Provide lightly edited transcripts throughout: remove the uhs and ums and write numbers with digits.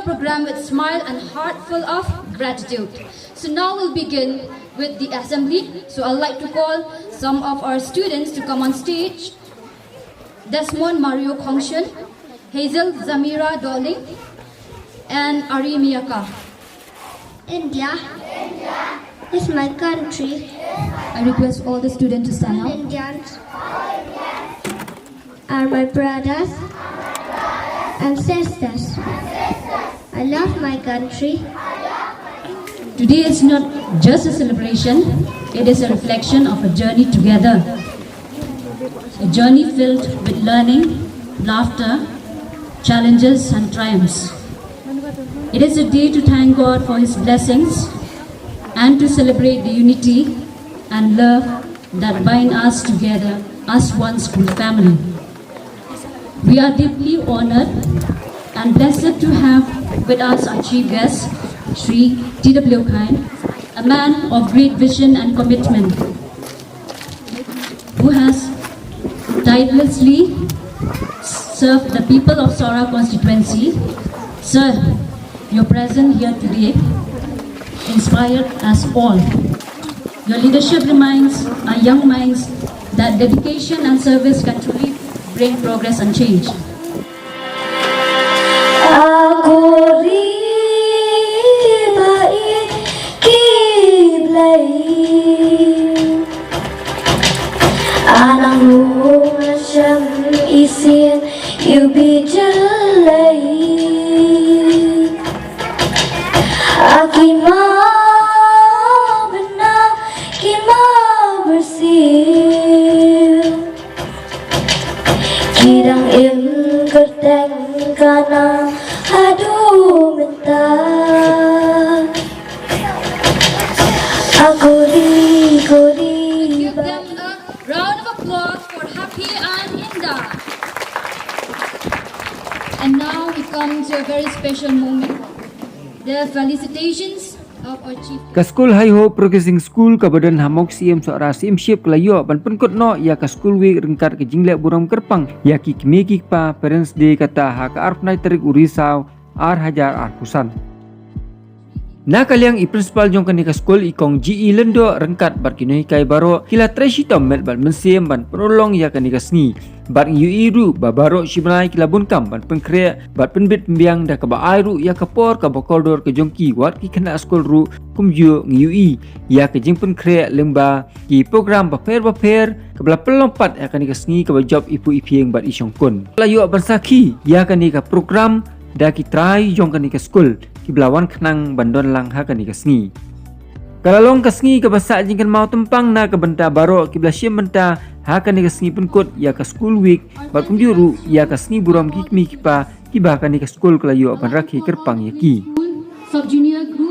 program with smile and heart full of gratitude. So now we'll begin with the assembly. So I'd like to call some of our students to come on stage. Desmond Mario Kongshen, Hazel Zamira Darling, and Ari Miyaka. India is my country. I request all the students to stand up. Indians are my brothers and sisters. I love my country. Today is not just a celebration, it is a reflection of a journey together. A journey filled with learning, laughter, challenges and triumphs. It is a day to thank God for His blessings and to celebrate the unity and love that bind us together as one school family. We are deeply honored and blessed to have with us our chief guest, Sri 𝗤𝗓𝗡𝗡, a man of great vision and commitment, who has tirelessly served the people of Sora constituency. Sir, your presence here today inspired us all. Your leadership reminds our young minds that dedication and service can truly bring progress and change. Kirang im kerteng kana adu minta aguri guri. Give them a round of applause for Happy and Inda. And now we come to a very special moment. The felicitations of our chief. Ka school high hope progressing school ka badan hamok siem sora sim ship kelayo ban penkot no ya ka school week rengkat ke jinglek buram kerpang ya ki kmeki pa parents day kata ha ka arf nai terik urisau ar hajar ar pusan. Na kaliang i principal jong kani ka school ikong GE lendo rengkat bar kinoi kai baro kila treshi tomet ban mensiem ban penolong ya kani ka sngi bar UI ru babaro shibnai kila bunkam ban penkre bar penbit pembiang da ka ba airu ya ka por ka bokoldor ke jongki wat ki kena school ru kumju ngi UI ya ke jing penkre lemba ki program baper ka bla pelompat ya kani ka sngi ka ba job ipu ipieng bar isong kun layu ban saki ya kani ka program da ki try jong kani ka school ki belawan kenang bandon lang ha kani ka sngi kalalong ka sngi ka basa jingkan mau tempang na ka benta baro ki bla syem benta ha kani ka sngi penkot ya ka school week bar kumjuru ya ka sngi buram ki kmi ki pa ki ba kani ka school kelayo ban rakhi kerpang ya ki Sub junior group.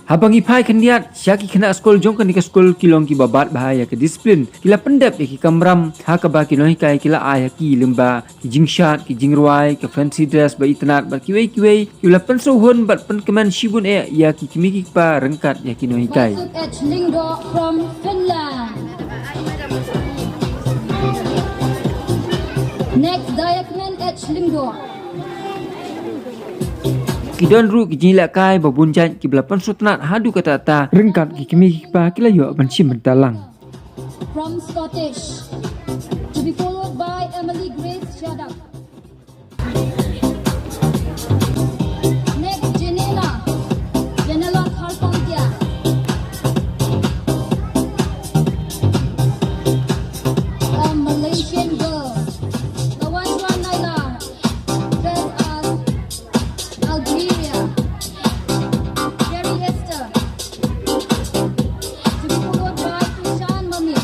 habang ipai kendiat syaki kena school jong kani ka school kilong ki babat bahaya ke disiplin kila pendap ya ki kamram ha ka ba ki noi kai kila aya ki lemba ki jingshat ki jingruai ke fancy dress ba itnat ba kiwei kila pensohon bat penkeman shibun ya ki kimi ki pa rengkat ya ki noi kai H. Lingdo from Finland. Next, Diakman H. Lingdo. Kidon ru ki jilak kai babunjan ki belapan sutnat hadu kata ta rengkat ki kimi ki pa kila yo ban sim bentalang From Scottish. To be followed by Emily Grace Shadak. Next, Janela Harpantia. A Malaysian girl. Lawan Naila. Dressed as Algeria. Jerry Esther. To be followed by Tushan Mami.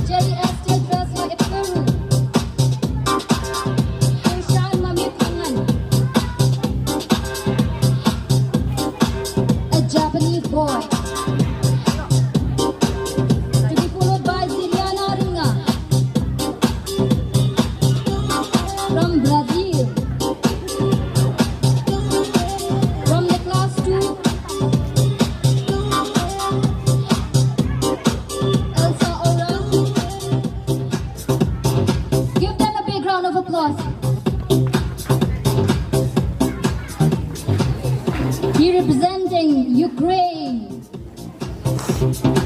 Jerry Esther dressed like a Peru.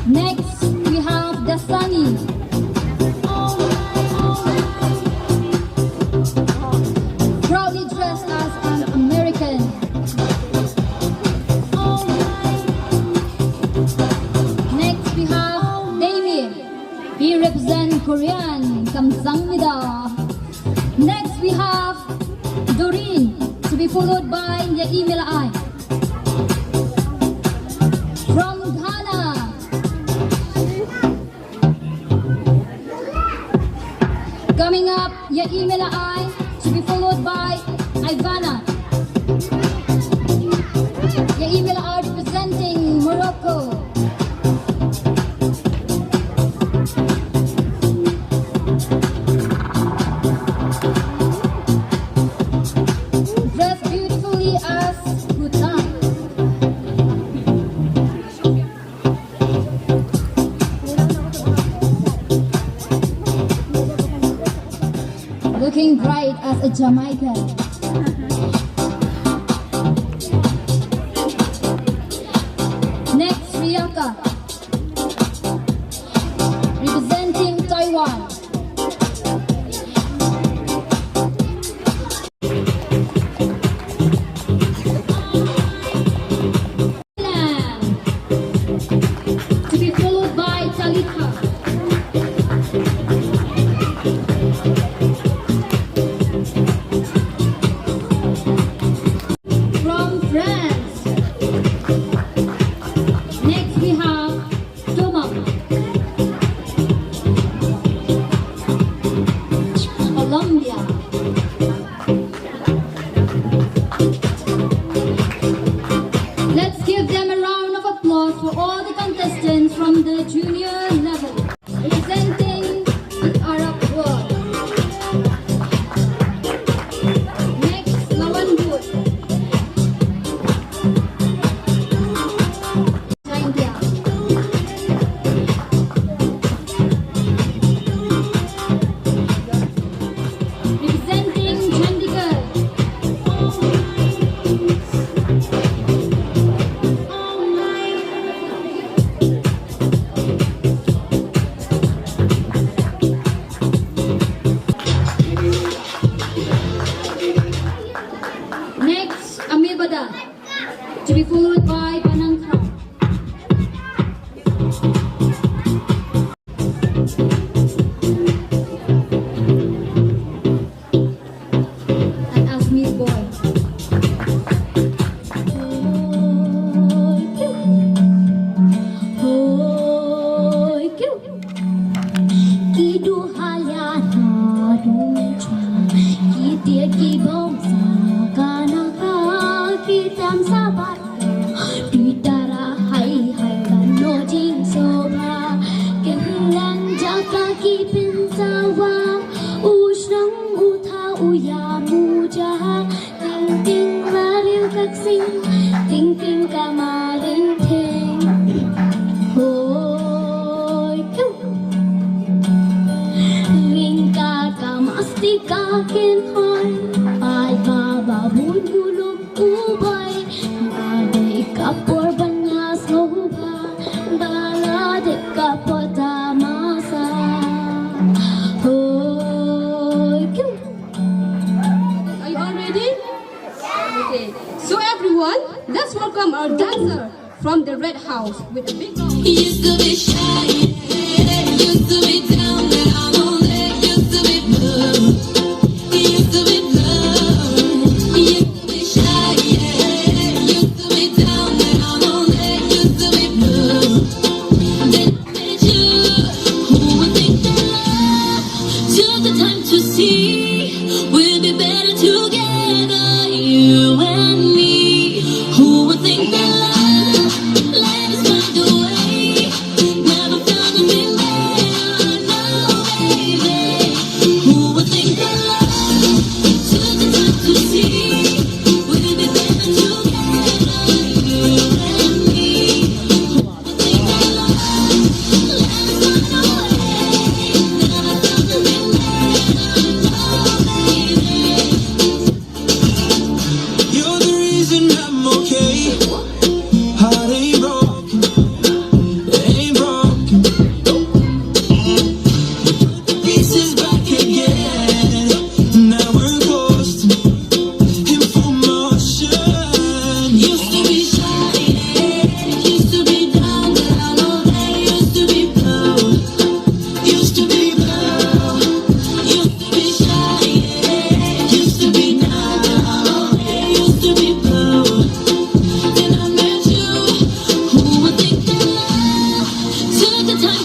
Next, we have the Sunny. Proudly dressed as an American. Next, we have David. He represents Korean. 감사합니다. Next, we have Doreen, to be followed by 𝗬𝗡𝗎𝗡𝗚. From Ghana, coming up, 𝗬𝗡𝗎𝗡𝗚, to be followed by Ivana. 𝗬𝗡𝗎𝗡𝗚 representing Morocco. Dressed beautifully as Bhutan. Looking bright as a Jamaican. Next, Riyaka, representing Taiwan. Thailand, to be followed by Talika. From France, next we have Thomas. Colombia. Let's give them a round of applause for all the contestants from the junior level, representing the Arab world. Next, Lawan Wood. India. Representing Chandigarh. Next, Amibada, to be followed by Banangkra. And Asmir Boy. Ting ting kamaling ting, hoy kêu, ringka kamastika kin hoy, ay bababun gulog ubay, ade kapor banyas loba, balade kapotamasa, hoy kêu. Are you all ready? Okay. So everyone, let's welcome our dancer from the Red House with a big round. Used to be shy, used to be down there, I'm on there, used to be blue, used to be blue, used to be shy, used to be down there, I'm on there, used to be blue. Then I met you, who would think that love took the time to see we'll be better together, you and me. Who would think that love, life is found a way, never felt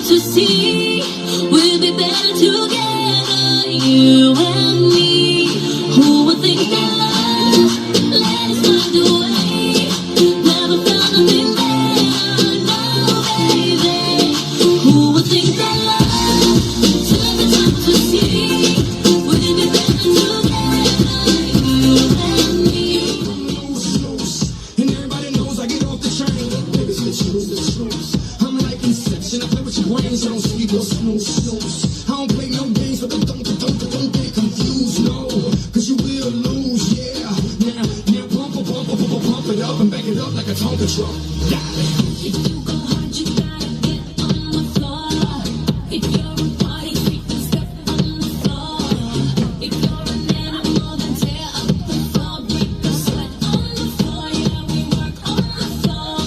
to see we'll be better together, you and me. Who would think that love let us find a way? Never found nothing better, no baby. Who would think that love took the time to see we'll be better together, you and me. And everybody knows I get off the train. Niggas the truth. I'm like Inception. I play with your brains, I don't sleep or snooze. I don't play no games, but don't get confused, no. Cause you will lose, yeah. Now pump it up and back it up like a Tonka truck. If you go hard, you gotta get on the floor. If you're a party freak, then step on the floor. If you're an animal, then tear up the floor. Break the sweat on the floor, yeah, we work on the floor.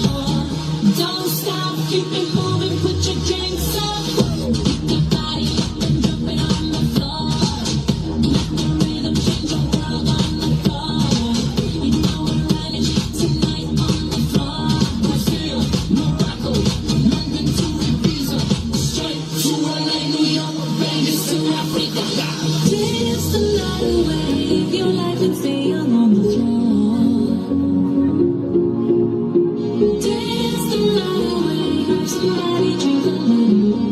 Don't stop, keep it moving, put your drinks up. Keep your body up and drop it on the floor. Let the rhythm change your world on the floor. You know we're running tonight on the floor. Brazil, Morocco, London to Ibiza, straight to LA, New York, Vegas to Africa. Dance the night away, live your life and stay young on the floor. Dance the night away, have somebody drink a little more.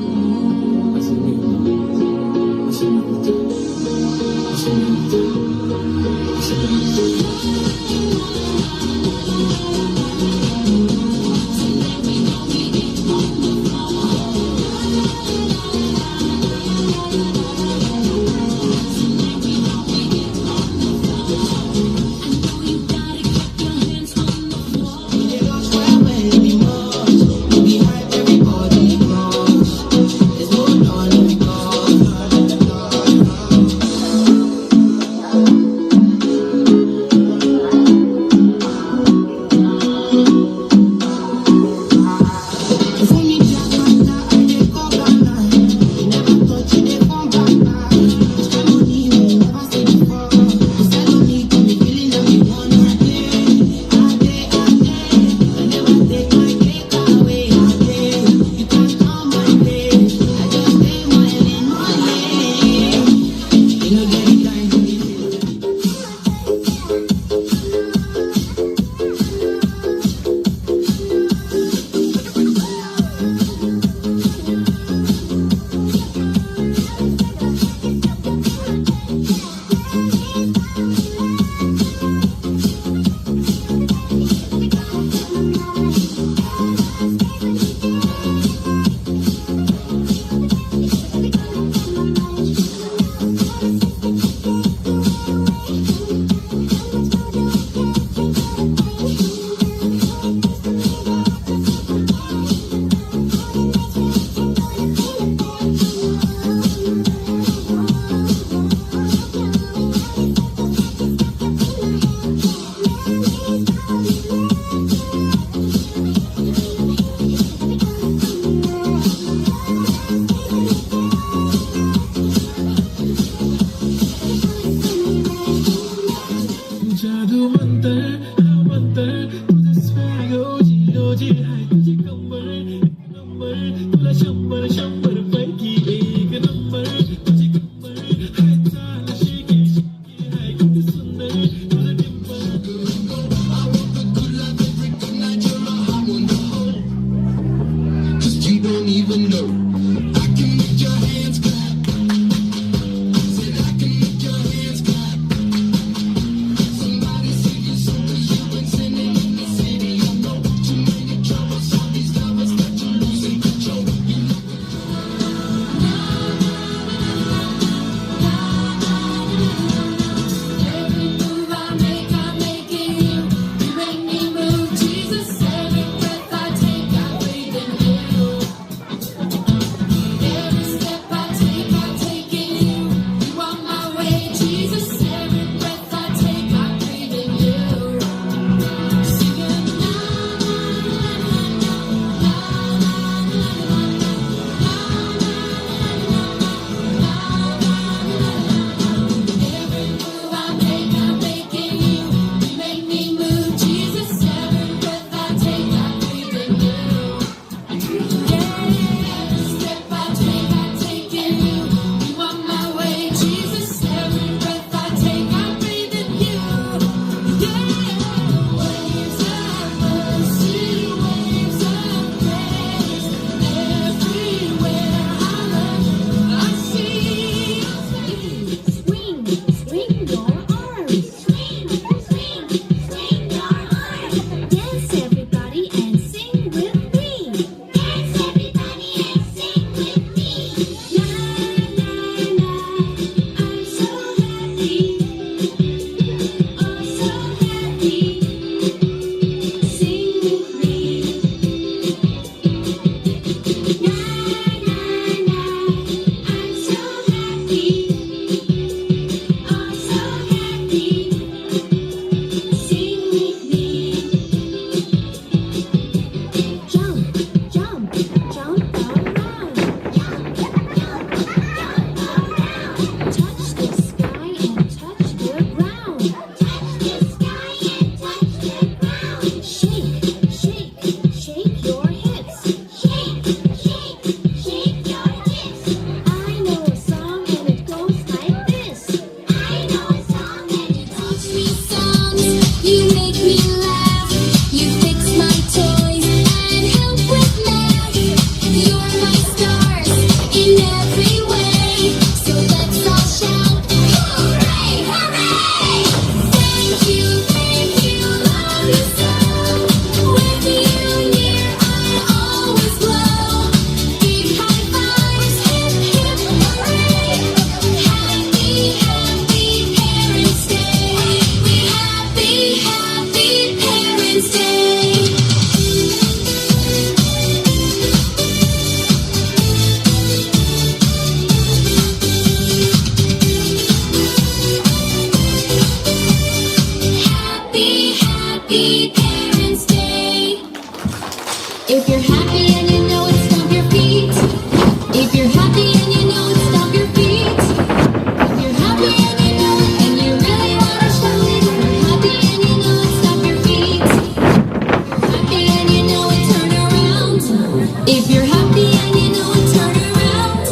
If you're happy and you know it, turn around.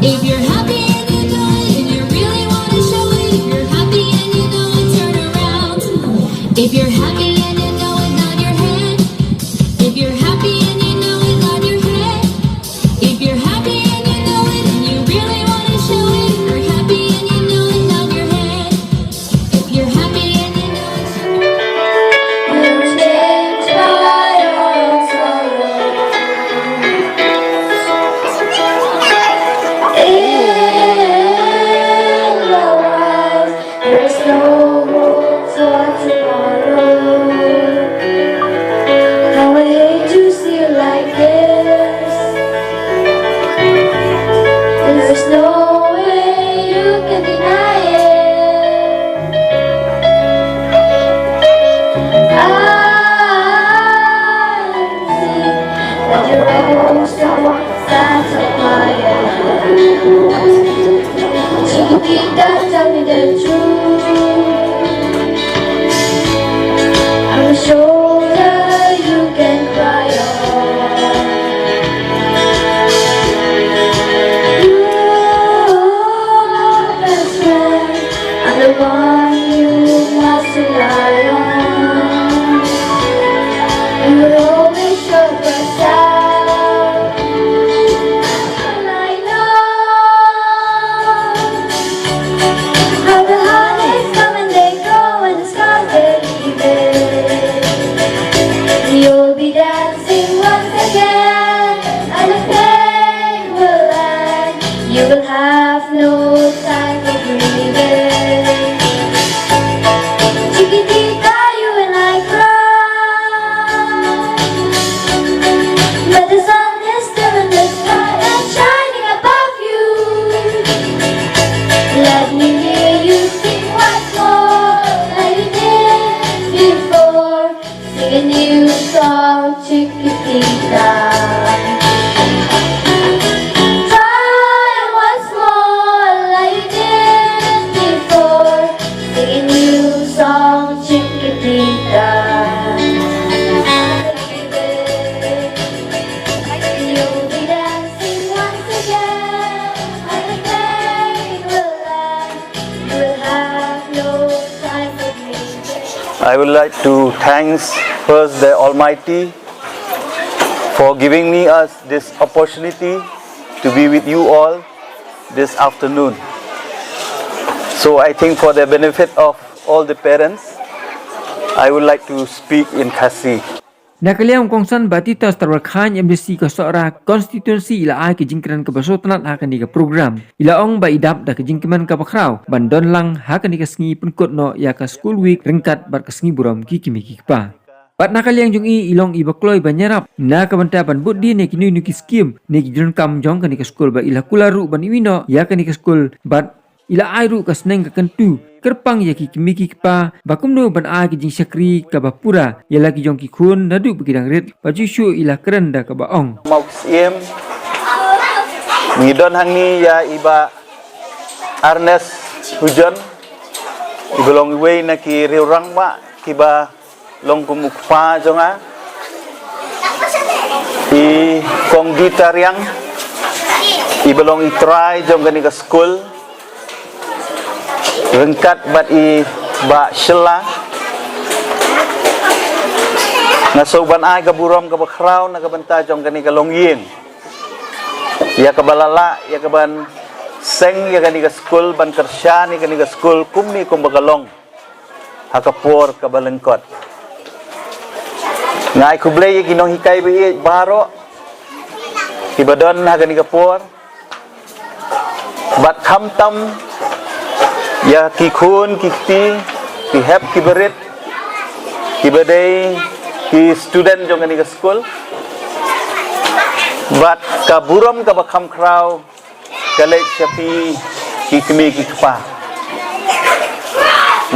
If you're happy and you know it and you really want to show it, if you're happy and you know it, turn around. If you're happy and you know it, nod your head. If you're happy and you know it, nod your head. If you're happy and you know it and you really want to show it, if you're happy and you know it, nod your head. If you're happy and you know it, show it. You're changed by your sorrow. In your eyes, there's no hope for tomorrow. How I hate to see you like this. There's no way you can deny it. I see that you're always someone that's admired. Chiquitita, tell me the truth. I'm a shoulder you can cry on. You're my best friend. I'm the one you must rely on. You will always show yourself. And I know how the holidays come and they go and the stars they leave it. You'll be dancing once again and the pain will end. You will have no time for grieving. Chiquitita, you and I cry, but the sun is still in the sky and shining above you. Let me hear you sing once more like you did before. Sing a new song, Chiquitita. Try once more like you did before. Sing a new song, Chiquitita. You'll be dancing once again, and the pain will end. You will have no time for grieving. I would like to thank first the Almighty for giving me this opportunity to be with you all this afternoon. So I think for the benefit of all the parents, I would like to speak in Khasi. Nakaliang kongsan batita starwarkhan MDC ka seorang konstituensi ila ai ke jingkran ke basotanat hakan di ke program. Ila ong ba idap da ke jingkiman ka bakrau bandon lang hakan di ke sengi penkut no ya ka school week rengkat bar ke sengi buram ki kimi ki pa. Pat nakaliang jung i ilong iba kloi banyarap na ka banta ban budi ne ki nu ki skim ne ki jun kam jong kan di ke school ba ila kularu ban iwino ya kan di ke school bat ila ai ru ka seneng ka kentu kerpang ya ki kimi ki pa bakum no ban ai ki jing syakri ka bapura ya lagi jong ki khun nadu begidang rit baju syu ila keren da ka baong. Mau siem ngidon hang ni ya iba Arnes hujan ibelong iwe na ki riurang ma kiba long kumukpa jonga i komputer yang ibelong i try jong gani ka school rengkat bat i ba shela ngasoban ai ka buram ka bakraw na ka banta jong gani ka longyin ya ka balala ya ka ban seng ya gani ka school ban kersya ni gani ka school kumni kum bagalong hakapor ka balengkot ngai kublay ginong hikay bi baro ibadon ha gani ka por bat khamtam ya ki khun ki ti ki hep ki berit ki badai ki student jong gani ka school bat ka buram ka bakham kraw kalek syafi ki kemi ki kpa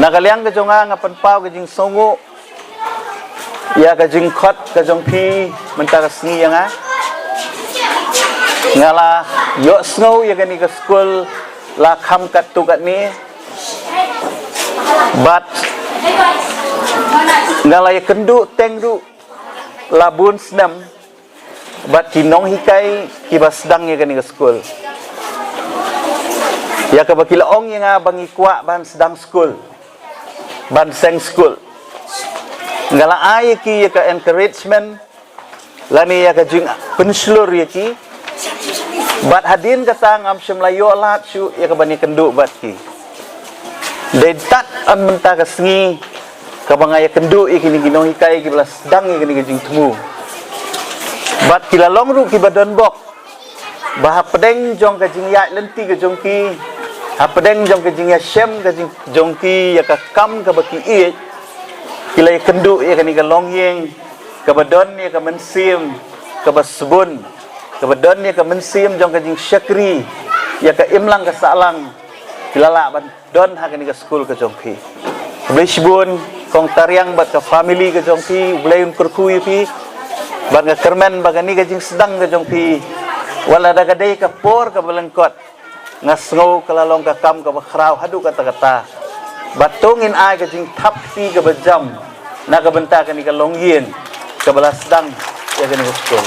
nakaliang ka jonga ngapan pau ka jing songo ya ka jing khot ka jong pi menta ka sngi yang ngala yo snow ya gani ka school la kham kat tu kat ni but ngala ya kendu tengdu labun snam Bat kinong hikai kibas sedang ya kani ke school. Ya ka bakilaong yang bangi kuak ban sedang school. Ban seng school. Ngala ai ki ya ka encouragement lani ya ka jing penslur ya ki. Bat hadin kata ngam semlayo lat su ya ka bani kenduk bat ki. Dai tat am menta ka sengi ka bangaya kenduk ya kini kinong hikai ki belas sedang ya kani ke jing temu. Bat kila long ru ki badan bok bah pedeng jong ka jing ya lenti ka jong ki ha pedeng jong ka jing ya shem ka jong ki ya ka kam ka baki i kila kendu ya kani ka long yeng ka badan ya ka mensim ka basbun ka badan ya ka mensim jong ka jing syakri ya ka imlang ka salang kila la ban don ha kani ka school ka jong ki blesbun kong tariang bat ka family ka jong ki bleun kurku pi bat nga kermen bagani ka jing sedang ka jong pi wala da gadai ka por ka belengkot ngasngau kalalong ka kam ka bakrau hadu kata-kata batungin ai ka jing thap pi ka bajam na ka benta ka ni ka longyen ka balas sedang ya ka ni school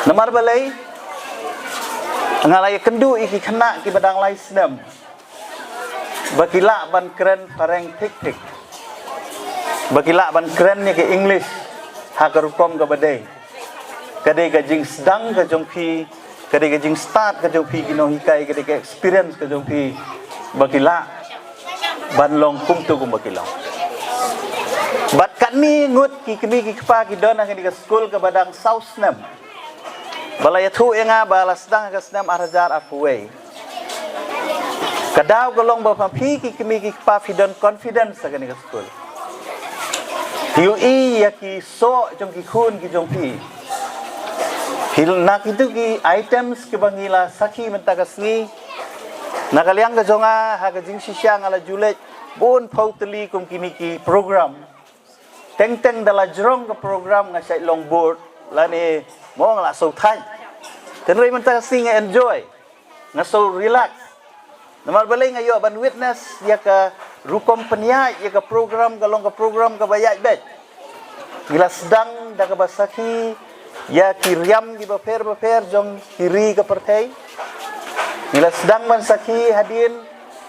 namar balai ngalai kendu iki kena ki badang lai senam bakila ban keren pareng tik-tik bakila ban keren ni ke English ha ka rukom ka badai kadai ka jing sedang ka jong pi kadai ka jing start ka jong pi kinong hikai kadai ka experience ka jong pi bakila ban long kum tu kum bakila bat kani ngut ki kini ki kpa ki dona ki ka school ka badang south nam balaya thu enga bala sedang ka senam arajar apuwe kadau ka long ba pi ki kini ki kpa fidon confidence ka ni ka school UI ya ki so jong ki khun ki jong pi hil nak itu ki items ke bangila saki menta ka sngi nakaliang ka jonga ha ka jing sisya ngala julet bon pauteli kum kini ki program teng dala jrong ka program nga sai long board lani mo ngala so thai tenrei menta ka sngi enjoy nga so relax namal balai nga yo ban witness ya ka rukom penya ya ka program ka bayat bet gila sedang da ka basaki ya kiriam gi bafer jong kiri ka pertai gila sedang man saki hadin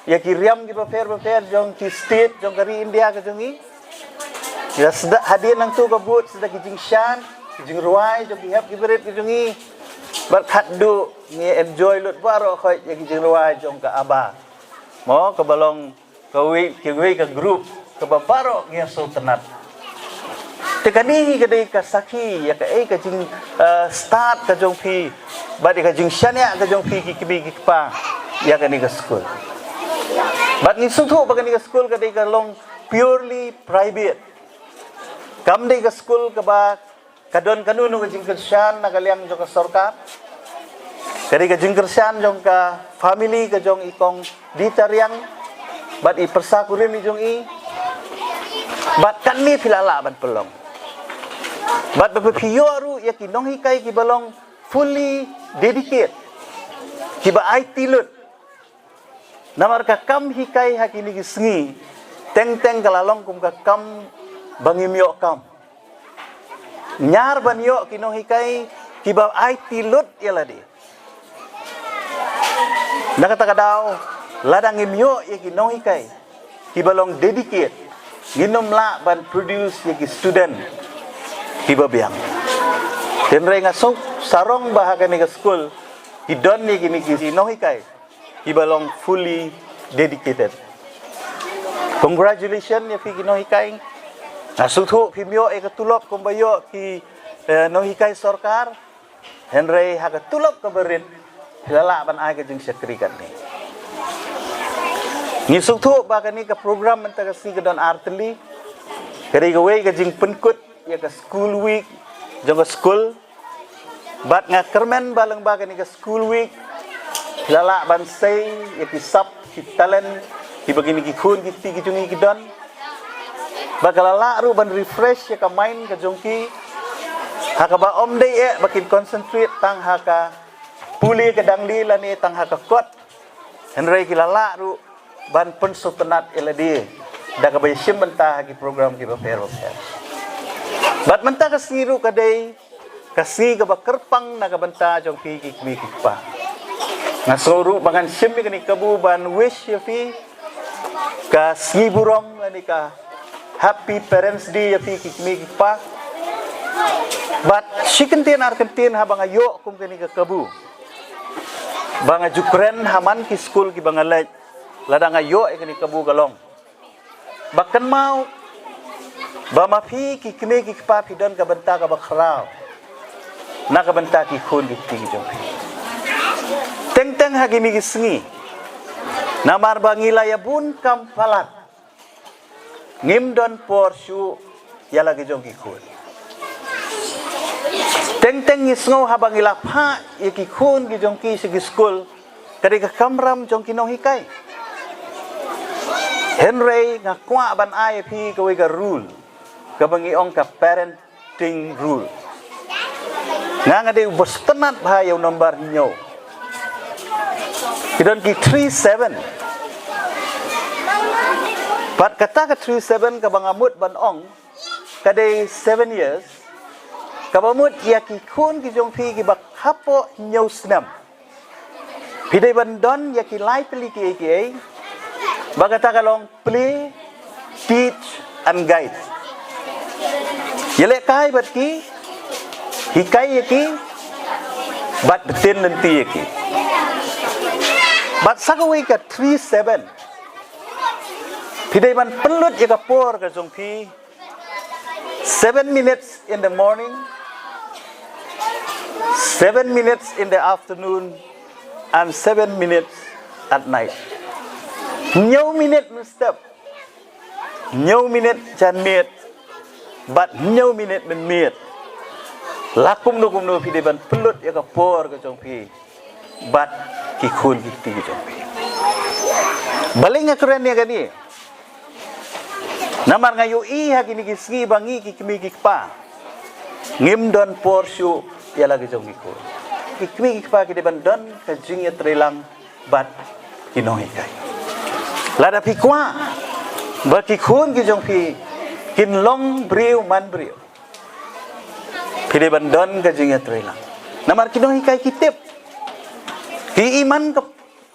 ya kiriam gi bafer jong ki state jong kari India ka jongi gila sedang hadin nang tu ka but sedak ki jing shan jing ruai jong ki hap ki berit ki jongi bar khaddu ni enjoy lut baro khoi ya ki jing ruai jong ka aba mo ka balong ka wi ka group ka babaro ngia so tenat tekani kadai ka saki ya ka ka jing start ka jong pi ba ka jing shania ka jong pi ki kibi ki pa ya ka ni ka school bat ni suthu ba ka ni ka school kadai ka long purely private kam dei ka school ka ba kadon kanunu ka jing kersan na kaliang jong ka sarkar kadai ka jing kersan jong ka family ka jong ikong ditariang bat i persakurin ni jong i bat kan ni pilala ban pelong bat bepioru ya kinong hikai ki balong fully dedicate ki ba IT lut namar ka kam hikai hakini ki sngi teng kalalong kum ka kam bangimyo kam nyar ban yo kinong hikai ki ba IT lut ya ladi nakata kadao ladang imyo ya kinong hikai ki balong dedicate ginom la ban produce ya ki student ki babiang tenrei nga sok sarong bahaga ni ka school ki don ni kini ki kinong hikai ki balong fully dedicated congratulations ya fi kinong hikai nasuthu phimyo e ka tulop kombayo ki no hikai sarkar henrei ha ka tulop ka berin lala ban ai ka jing sekri kan ni ni suktu ba ka ni ka program menta ka si ka don arteli kari ka we ka jing penkut ya ka school week jong ka school bat nga kermen balang ba ka ni ka school week lala ban say ya ki sap ki talent ki bagini ki khun ki ti ki jungi ki don ba ka lala ru ban refresh ya ka mind ka jong ki ha ka ba om dei e bakin concentrate tang ha ka puli ka dangli lani tang ha ka kot henrei ki lala ru ban pensutenat eladi da ka bay simbenta ki program ki baper Bat menta kasiru kadai kasi ka bakerpang na kabanta jong pigik mikik pa. Nasoro bangan simi kani kabuban wish ya fi ka siburong lani ka happy parents day ya fi mikik pa. But shikentin arkentin habang ayo kum kani ka kabu. Banga jukren haman ki school ki bangalaj ladang ayo kani kabu galong. Bahkan mau bama pi ki kime ki pa pi don ka banta ka bakrao. Na ka banta ki khun ki ti jong. Teng teng ha ki mi ki sngi. Namar bangila ya bun kam palat. Ngim don por shu ya lagi jong ki khun. Teng teng ni sngo ha bangila pha ya ki khun ki jong ki sigi school. Kadi ka kamram jong ki no hikai. Henry nga kwa ban ai pi ka we ka rule. Kabangi ong ka parenting rule. Nga de bostenat bahayaw nomor nyo. Kidon ki 37. Pat kata ka 37 kabangamut ban ong kade 7 years. Kabamut ya ki kun ki jong pi ki bak hapo nyo snam. Pidai ban don ya ki lai peli ki aka. Bagata kalong play, teach and guide. Yele kai bat ki hikai ki bat betin nanti ki. Bat sakawai ka 37. Pidai ban pelut ya kapor ka jong pi 7 minutes in the morning, 7 minutes in the afternoon, and 7 minutes at night. Nhiều minute mình step, nhiều minute chan miệt, but nhiều minute mình miệt. Lakum no phi deban pelut ya kapor ka jong phi, but ki khun ki ti jong phi. Baling keren ya gani. Namar ngayu I ha kini ki sgi bangi ki kimi ki pa. Ngim don por shu ya lagi jong ki khun. Ki kimi ki pa ki deban don ka jing ya trelang, but ki no hikai. Lada pi kwa baki khun ki jong pi kin long briu man briu pide bandon ka jing atrela namar kino hikai kitip ki iman ka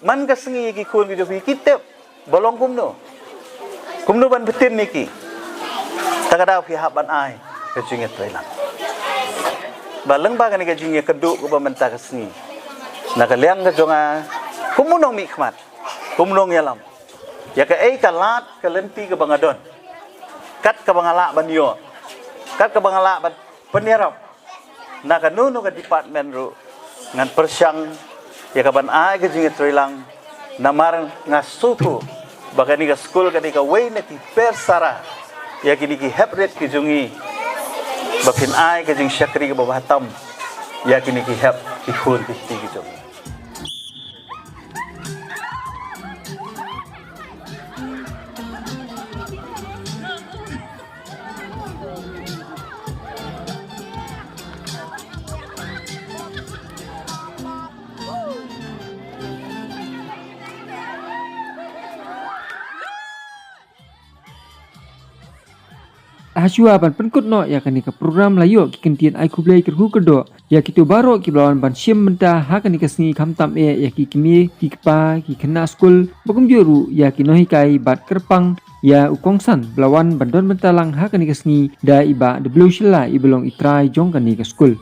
man ka sengi ki khun ki jong pi kitip bolong kumno ban betin niki takada pi haban ai ka jing atrela baleng ba ka ni ka jing kedu ko ba menta ka sengi nakaliang ka jonga kumunong mikmat kumunong yalam. Ya ka kalat ka lenti ka bangadon. Kat ka bangala banyo. Kat ka bangala ban penirap. Na kanuno ka department ru ngan persyang ya ka ban ai ka jing trilang namar nga suku bagani ka school ka di ka way na ti persara ya kini ki hebret ki jungi bakin ai ka jing syakri ka babatam ya kini ki heb ki khun ki jungi. Hasua ban penkut no ya kani ka program layo ki kentian ai kublai kerhu kedo ya kitu baro ki blawan ban sim menta ha kani ka sngi khamtam ya ki kimi ki kpa ki kena school bagum juru ya ki nohi kai bat kerpang ya ukongsan blawan bandon menta lang ha kani ka sngi da iba de blue shila ibelong itrai jong kani ka school.